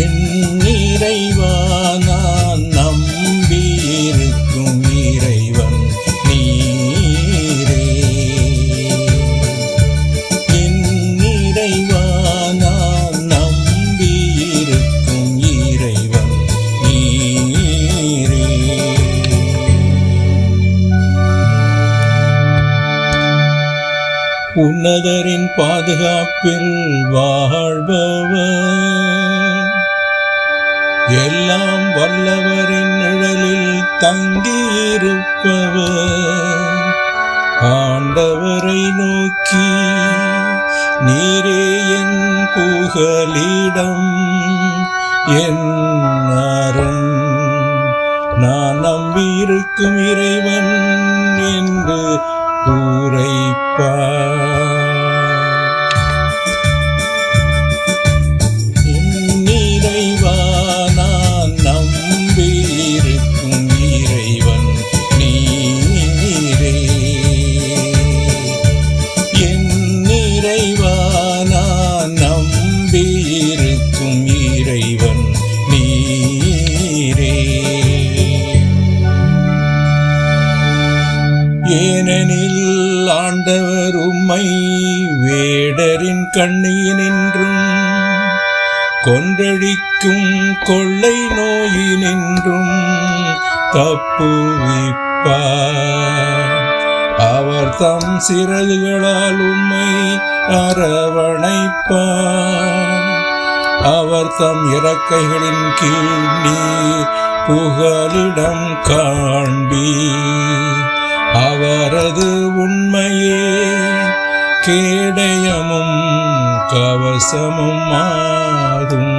என் இறைவா நான் நம்பியிருக்கும் இறைவன் நீரே. என் இறைவா நான் நம்பியிருக்கும் இறைவன் நீரே. உன்னதரின் பாதுகாப்பில் வாழ்பவர், எல்லாம் வல்லவரின் நிழலில் தங்கியிருப்பவர், ஆண்டவரை நோக்கி நீரே என் புகலிடம், என் அரண், நான் நம்பியிருக்கும் இறைவன் என்று உரைப்பார். என் இறைவா நான் நம்பியிருக்கும் இறைவன் நீரே. என் இறைவா நான் நம்பியிருக்கும் இறைவன் நீரே. ஏனெனில் ஆண்டவர் உம்மை வேடரின் கண்ணியினின்றும் கொன்றழிக்கும் கொள்ளை நோயினின்றும் தப்புவிப்பார். அவர் தம் சிறகுகளால் உம்மை அரவணைப்பார். அவர் தம் இறக்கைகளின் கீழ் நீர் புகலிடம் காண்பீர். அவரது உண்மையே கேடயமும் கவசமும் ஆகும்.